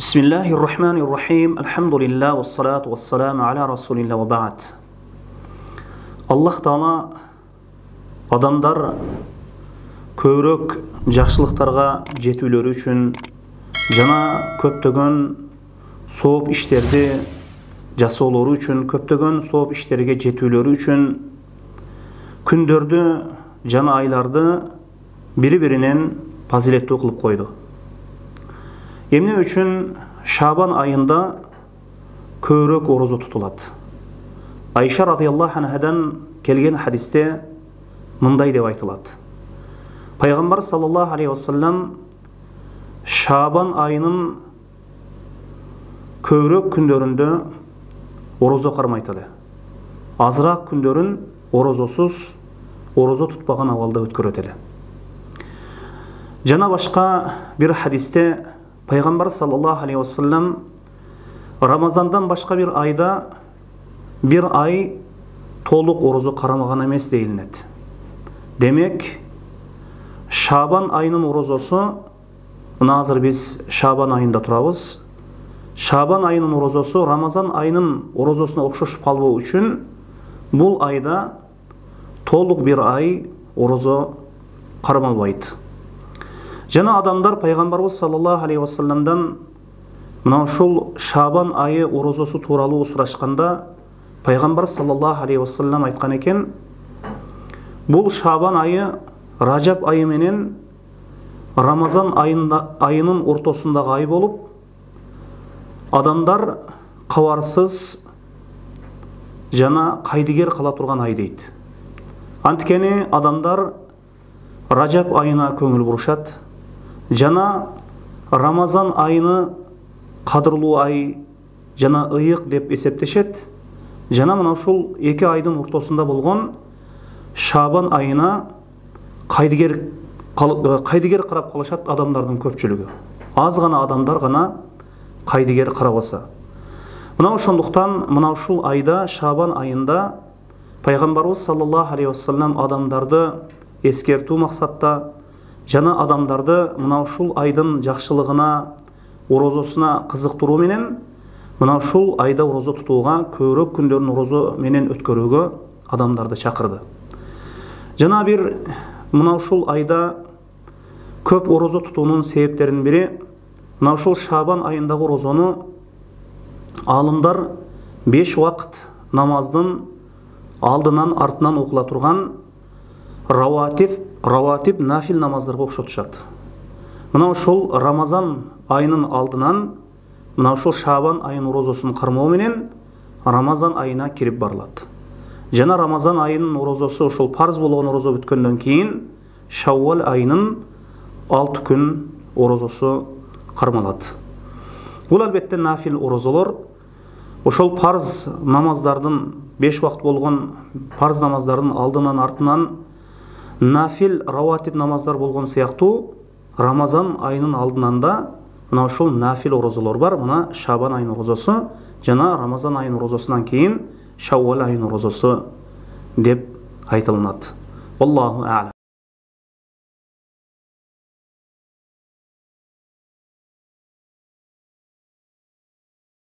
Бисмиллахир-рахманир-рахим. Алхамдулиллах, вассалату вассаламу аля расулилlah ва ба'д. Аллах Таала адамдар көбірек жақсылықтарға жетулері үшін жана көптөгөн сооп иштерди жасоолору үшін, көптөгөн сооп иштерге жетүүлөрү үшін күндөрдү жана айларды бири-биринен фазилеттүү кылып койду. Эмне үчүн Шабан айында көбүрөөк орозо тутулат? Айша радыйаллаху анхадан келген хадисте мындай деп айтылат. Пайгамбар саллаллаху алейхи вассалам Шабан айынын көбүрөөк күндөрүндө орозо кармайт эле. Азыраак күндөрүн орозо тутпаган абалда өткөрөт эле. Жана башка бир хадисте Пайгамбар саллаллаху алейхи вассалам Рамазандан башка бир айда бир ай толук орозо карамаган эмес дейилинет. Демек, Шабан айынын орозосу, мына азыр биз Шабан айында турабыз. Шабан айынын орозосу Рамазан айынын орозосуна окшошуп калбоо үчүн бул айда толук бир ай орозо кармалбайт. Жана адамдар Пайгамбарыбыз саллаллаху алейхи вассаламдан мына ушул Шабан айы орозосу тууралуу сурашканда Пайгамбар саллаллаху алейхи вассалам айткан экен: бул Шабан айы Ражаб айы менен Рамазан айынын ортосундагы ай болуп, адамдар кабарсыз жана кайдыгер кала турган ай дейт. Анткени адамдар Ражаб айына көңүл бурушат, жана Рамазан айыны кадырлуу ай жана ыйык деп эсептешет. Жана мына ушул эки айдын ортосунда болгон Шабан айына кайдыгер карап калышат адамдардын көпчүлүгү. Аз гана адамдар гана кайдыгер карабаса. Мына ошондуктан мына ушул айда, Шабан айында Пайгамбарыбыз саллаллаху алейхи вассалам адамдарды эскертүү максатта жана адамдарды мына ушул айдын жакшылыгына, орозосуна кызыктыруу менен мына ушул айда орозо тутууга, көбүрөөк күндөрүн орозо менен өткөрүүгө адамдарды чакырды. Жана бир мына ушул айда көп орозо тутуунун себептеринин бири, мына ушул Шабан айындагы орозону алымдар 5 убакыт намаздын алдынан артынан окула турган раватиб нафил намаздарга окшотушат. Мына ушул Рамазан айынын алдынан мына ушул Шабан айынын орозосун кармоо менен Рамазан айына кирип барылат. Жана Рамазан айынын орозосу ушул парз болгон орозо бүткөндөн кийин Шаввал айынын 6 күн орозосу кармалат. Бул албетте нафил орозолор ошол парз намаздардын 5 убакыт болгон парз намаздардын алдынан артынан нафил раватиб намаздар болгон сыяктуу Рамазан айынын алдынан да мына ушул нафил орозолор бар. Мына Шабан айынын орозосу жана Рамазан айынын орозосунан кийин Шаввал айынын орозосу деп айтылынат. Аллаху а'лам.